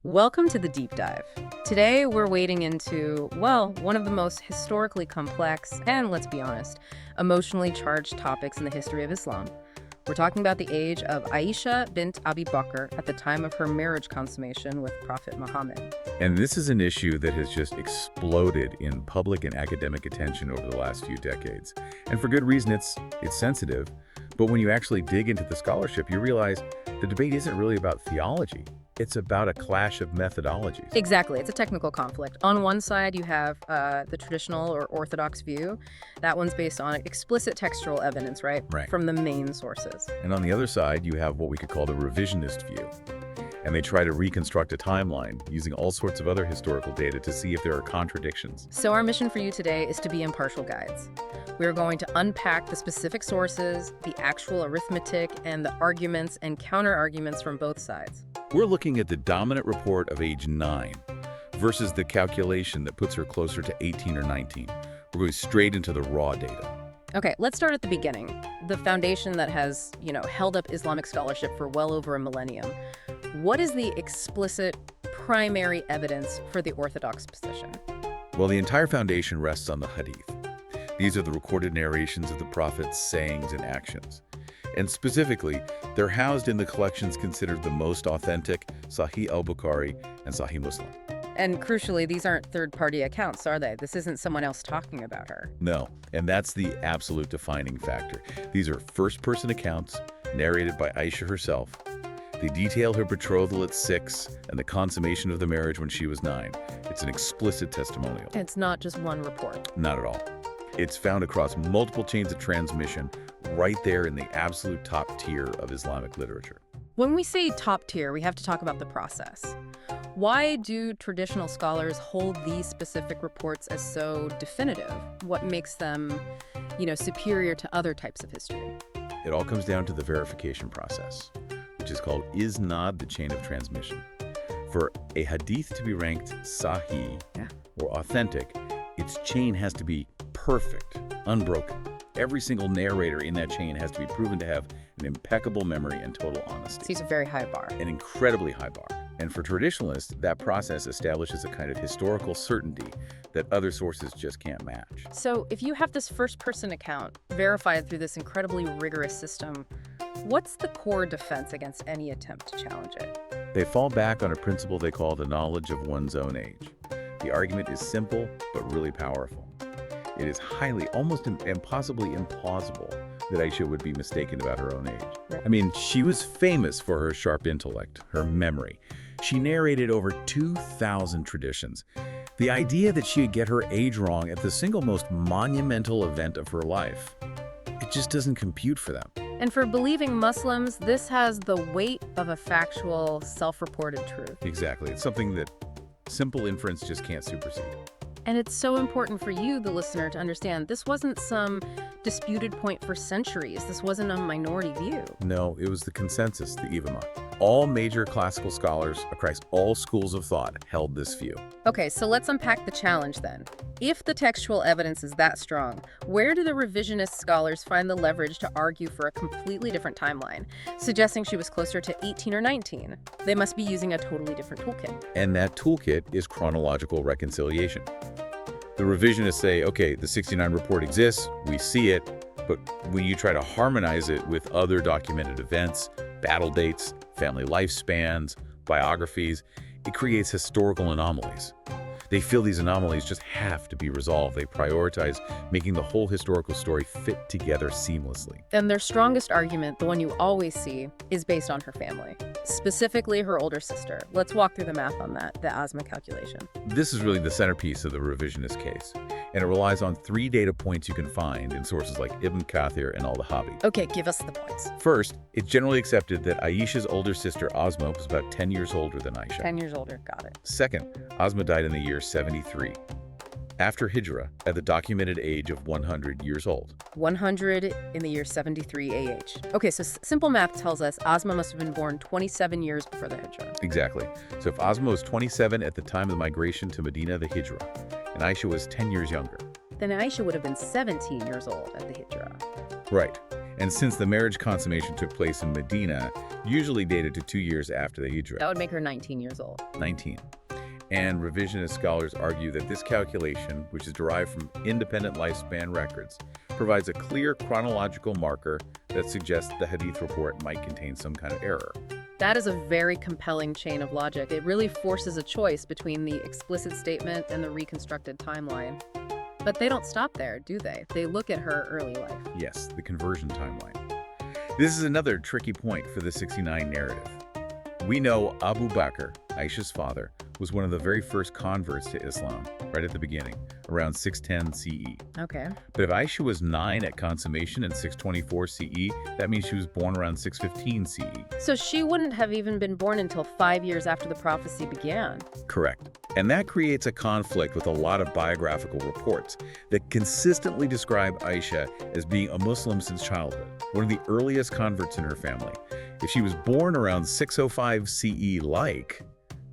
Welcome to the deep dive. Today we're wading into, well, one of the most historically complex and, let's be honest, emotionally charged topics in the history of Islam. We're talking about the age of Aisha bint Abi Bakr at the time of her marriage consummation with Prophet Muhammad. And this is an issue that has just exploded in public and academic attention over the last few decades. And for good reason, it's sensitive. But when you actually dig into the scholarship, you realize the debate isn't really about theology. It's about a clash of methodologies. Exactly. It's a technical conflict. On one side, you have the traditional or orthodox view. That one's based on explicit textual evidence, right? Right. From the main sources. And on the other side, you have what we could call the revisionist view. And they try to reconstruct a timeline using all sorts of other historical data to see if there are contradictions. So our mission for you today is to be impartial guides. We're going to unpack the specific sources, the actual arithmetic, and the arguments and counter-arguments from both sides. We're looking at the dominant report of age 9 versus the calculation that puts her closer to 18 or 19. We're going straight into the raw data. Okay, let's start at the beginning. The foundation that has, held up Islamic scholarship for well over a millennium. What is the explicit primary evidence for the orthodox position? Well, the entire foundation rests on the Hadith. These are the recorded narrations of the Prophet's sayings and actions. And specifically, they're housed in the collections considered the most authentic, Sahih al-Bukhari and Sahih Muslim. And crucially, these aren't third-party accounts, are they? This isn't someone else talking about her. No, and that's the absolute defining factor. These are first-person accounts narrated by Aisha herself. They detail her betrothal at 6 and the consummation of the marriage when she was 9. It's an explicit testimonial. It's not just one report. Not at all. It's found across multiple chains of transmission, right there in the absolute top tier of Islamic literature. When we say top tier, we have to talk about the process. Why do traditional scholars hold these specific reports as so definitive? What makes them, superior to other types of history? It all comes down to the verification process, which is called isnad, the chain of transmission. For a hadith to be ranked sahih or authentic, its chain has to be perfect, unbroken. Every single narrator in that chain has to be proven to have an impeccable memory and total honesty. So it's a very high bar. An incredibly high bar. And for traditionalists, that process establishes a kind of historical certainty that other sources just can't match. So if you have this first-person account verified through this incredibly rigorous system, what's the core defense against any attempt to challenge it? They fall back on a principle they call the knowledge of one's own age. The argument is simple, but really powerful. It is highly, almost impossibly implausible that Aisha would be mistaken about her own age. Right. I mean, she was famous for her sharp intellect, her memory. She narrated over 2,000 traditions. The idea that she would get her age wrong at the single most monumental event of her life, it just doesn't compute for them. And for believing Muslims, this has the weight of a factual, self-reported truth. Exactly. It's something that simple inference just can't supersede. And it's so important for you, the listener, to understand this wasn't some disputed point for centuries. This wasn't a minority view. No, it was the consensus, the ijma. All major classical scholars across all schools of thought held this view. Okay, so let's unpack the challenge then. If the textual evidence is that strong, where do the revisionist scholars find the leverage to argue for a completely different timeline, suggesting she was closer to 18 or 19? They must be using a totally different toolkit. And that toolkit is chronological reconciliation. The revisionists say, okay, the 69 report exists, we see it, but when you try to harmonize it with other documented events, battle dates, family lifespans, biographies, it creates historical anomalies. They feel these anomalies just have to be resolved. They prioritize making the whole historical story fit together seamlessly. And their strongest argument, the one you always see, is based on her family, specifically her older sister. Let's walk through the math on that, the Asma calculation. This is really the centerpiece of the revisionist case, and it relies on 3 data points you can find in sources like Ibn Kathir and al-Dhahabi. Okay, give us the points. First, it's generally accepted that Aisha's older sister Asma was about 10 years older than Aisha. 10 years older, got it. Second, Asma died in the year 73, after Hijrah, at the documented age of 100 years old. 100 in the year 73 AH. Okay, so simple math tells us Asma must have been born 27 years before the Hijrah. Exactly. So if Asma was 27 at the time of the migration to Medina, the Hijrah, and Aisha was 10 years younger. Then Aisha would have been 17 years old at the Hijrah. Right. And since the marriage consummation took place in Medina, usually dated to 2 years after the Hijrah. That would make her 19 years old. 19. And revisionist scholars argue that this calculation, which is derived from independent lifespan records, provides a clear chronological marker that suggests the Hadith report might contain some kind of error. That is a very compelling chain of logic. It really forces a choice between the explicit statement and the reconstructed timeline. But they don't stop there, do they? They look at her early life. Yes, the conversion timeline. This is another tricky point for the 69 narrative. We know Abu Bakr, Aisha's father, was one of the very first converts to Islam, right at the beginning, around 610 CE. Okay. But if Aisha was 9 at consummation in 624 CE, that means she was born around 615 CE. So she wouldn't have even been born until 5 years after the prophecy began. Correct. And that creates a conflict with a lot of biographical reports that consistently describe Aisha as being a Muslim since childhood, one of the earliest converts in her family. If she was born around 605 CE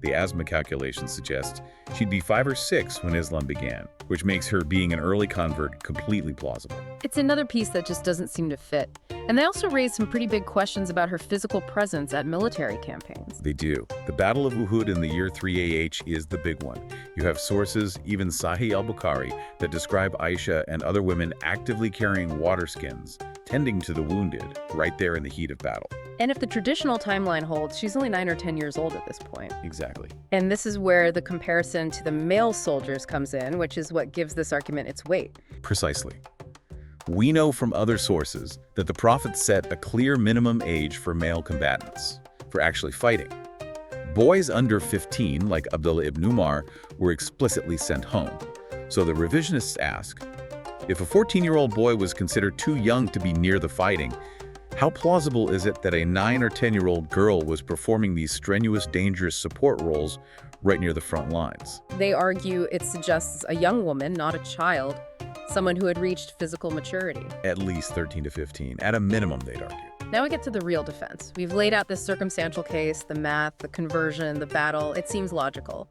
the ASMA calculation suggests she'd be 5 or 6 when Islam began, which makes her being an early convert completely plausible. It's another piece that just doesn't seem to fit. And they also raise some pretty big questions about her physical presence at military campaigns. They do. The Battle of Uhud in the year 3 AH is the big one. You have sources, even Sahih al-Bukhari, that describe Aisha and other women actively carrying water skins, tending to the wounded, right there in the heat of battle. And if the traditional timeline holds, she's only 9 or 10 years old at this point. Exactly. And this is where the comparison to the male soldiers comes in, which is what gives this argument its weight. Precisely. We know from other sources that the Prophet set a clear minimum age for male combatants, for actually fighting. Boys under 15, like Abdullah ibn Umar, were explicitly sent home. So the revisionists ask, if a 14-year-old boy was considered too young to be near the fighting, how plausible is it that a 9 or 10-year-old girl was performing these strenuous, dangerous support roles right near the front lines? They argue it suggests a young woman, not a child, someone who had reached physical maturity. At least 13 to 15, at a minimum, they'd argue. Now we get to the real defense. We've laid out this circumstantial case, the math, the conversion, the battle. It seems logical.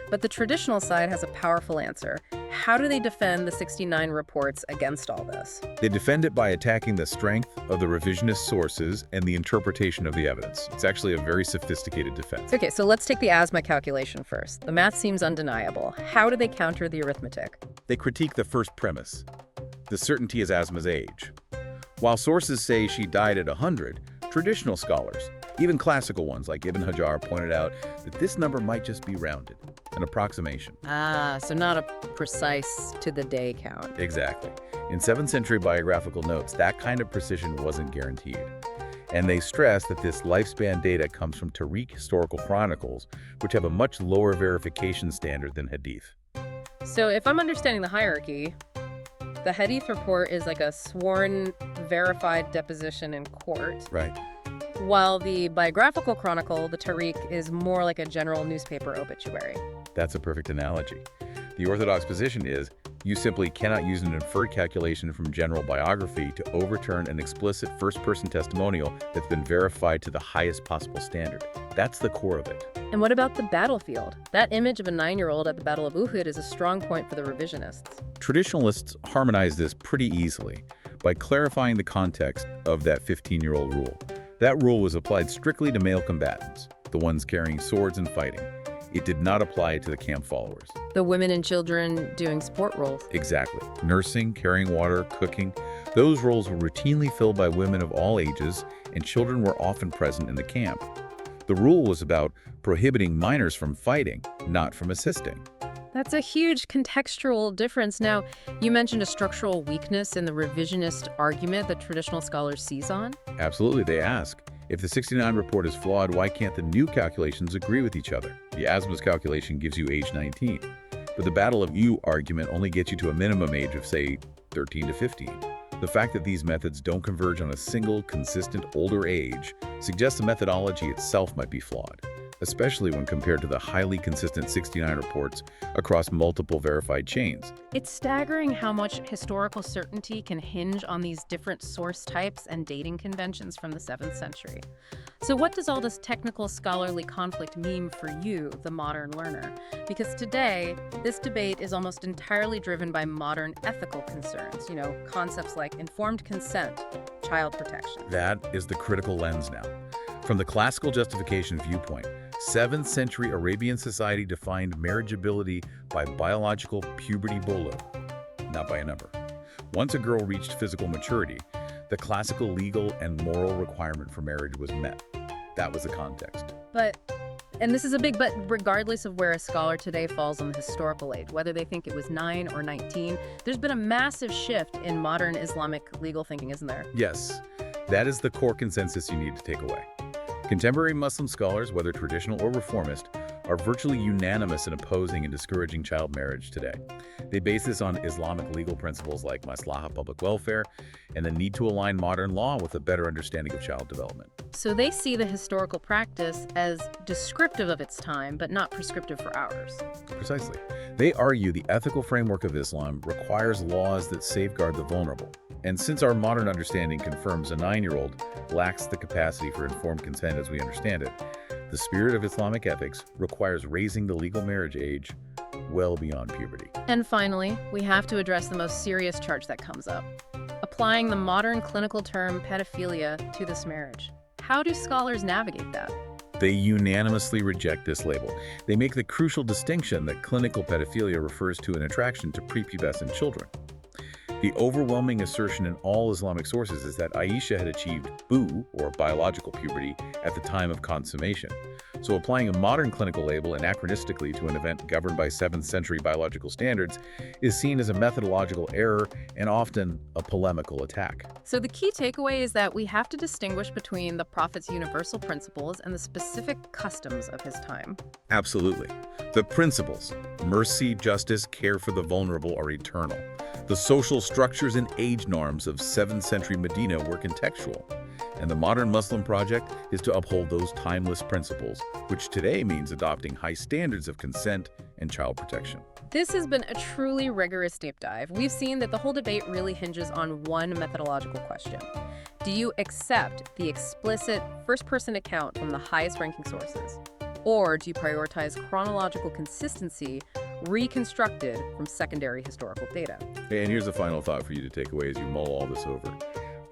But the traditional side has a powerful answer. How do they defend the 69 reports against all this? They defend it by attacking the strength of the revisionist sources and the interpretation of the evidence. It's actually a very sophisticated defense. Okay, so let's take the ASMA calculation first. The math seems undeniable. How do they counter the arithmetic? They critique the first premise. The certainty is Asma's age. While sources say she died at 100, traditional scholars, even classical ones like Ibn Hajar, pointed out that this number might just be rounded, an approximation. So not a precise to-the-day count. Exactly. In 7th century biographical notes, that kind of precision wasn't guaranteed. And they stress that this lifespan data comes from Tariq historical chronicles, which have a much lower verification standard than Hadith. So if I'm understanding the hierarchy, the Hadith report is like a sworn, verified deposition in court. Right. While the biographical chronicle, the Tariq, is more like a general newspaper obituary. That's a perfect analogy. The orthodox position is you simply cannot use an inferred calculation from general biography to overturn an explicit first-person testimonial that's been verified to the highest possible standard. That's the core of it. And what about the battlefield? That image of a 9-year-old at the Battle of Uhud is a strong point for the revisionists. Traditionalists harmonize this pretty easily by clarifying the context of that 15-year-old rule. That rule was applied strictly to male combatants, the ones carrying swords and fighting. It did not apply to the camp followers. The women and children doing support roles. Exactly. Nursing, carrying water, cooking. Those roles were routinely filled by women of all ages, and children were often present in the camp. The rule was about prohibiting minors from fighting, not from assisting. That's a huge contextual difference. Now, you mentioned a structural weakness in the revisionist argument that traditional scholars seize on. Absolutely, they ask. If the 69 report is flawed, why can't the new calculations agree with each other? The Asma's calculation gives you age 19, but the Battle of Uhud argument only gets you to a minimum age of, say, 13 to 15. The fact that these methods don't converge on a single, consistent older age suggests the methodology itself might be flawed, especially when compared to the highly consistent 69 reports across multiple verified chains. It's staggering how much historical certainty can hinge on these different source types and dating conventions from the 7th century. So what does all this technical scholarly conflict mean for you, the modern learner? Because today, this debate is almost entirely driven by modern ethical concerns, concepts like informed consent, child protection. That is the critical lens now. From the classical justification viewpoint, 7th century Arabian society defined marriageability by biological puberty bolo, not by a number. Once a girl reached physical maturity, the classical legal and moral requirement for marriage was met. That was the context. And this is a big but, regardless of where a scholar today falls on the historical age, whether they think it was 9 or 19, there's been a massive shift in modern Islamic legal thinking, isn't there? Yes, that is the core consensus you need to take away. Contemporary Muslim scholars, whether traditional or reformist, are virtually unanimous in opposing and discouraging child marriage today. They base this on Islamic legal principles like maslaha, public welfare, and the need to align modern law with a better understanding of child development. So they see the historical practice as descriptive of its time, but not prescriptive for ours. Precisely. They argue the ethical framework of Islam requires laws that safeguard the vulnerable. And since our modern understanding confirms a 9-year-old lacks the capacity for informed consent as we understand it, the spirit of Islamic ethics requires raising the legal marriage age well beyond puberty. And finally, we have to address the most serious charge that comes up: applying the modern clinical term pedophilia to this marriage. How do scholars navigate that? They unanimously reject this label. They make the crucial distinction that clinical pedophilia refers to an attraction to prepubescent children. The overwhelming assertion in all Islamic sources is that Aisha had achieved boo, or biological puberty, at the time of consummation. So applying a modern clinical label anachronistically to an event governed by 7th century biological standards is seen as a methodological error and often a polemical attack. So the key takeaway is that we have to distinguish between the Prophet's universal principles and the specific customs of his time. Absolutely. The principles, mercy, justice, care for the vulnerable, are eternal. The social structures and age norms of 7th century Medina were contextual, and the modern Muslim project is to uphold those timeless principles, which today means adopting high standards of consent and child protection. This has been a truly rigorous deep dive. We've seen that the whole debate really hinges on one methodological question. Do you accept the explicit first-person account from the highest-ranking sources? Or do you prioritize chronological consistency reconstructed from secondary historical data? And here's a final thought for you to take away as you mull all this over.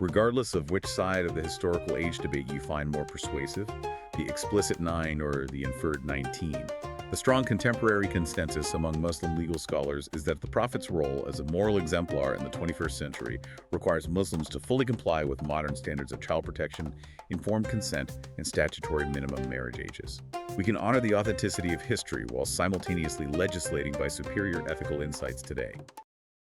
Regardless of which side of the historical age debate you find more persuasive, the explicit 9 or the inferred 19, the strong contemporary consensus among Muslim legal scholars is that the Prophet's role as a moral exemplar in the 21st century requires Muslims to fully comply with modern standards of child protection, informed consent, and statutory minimum marriage ages. We can honor the authenticity of history while simultaneously legislating by superior ethical insights today.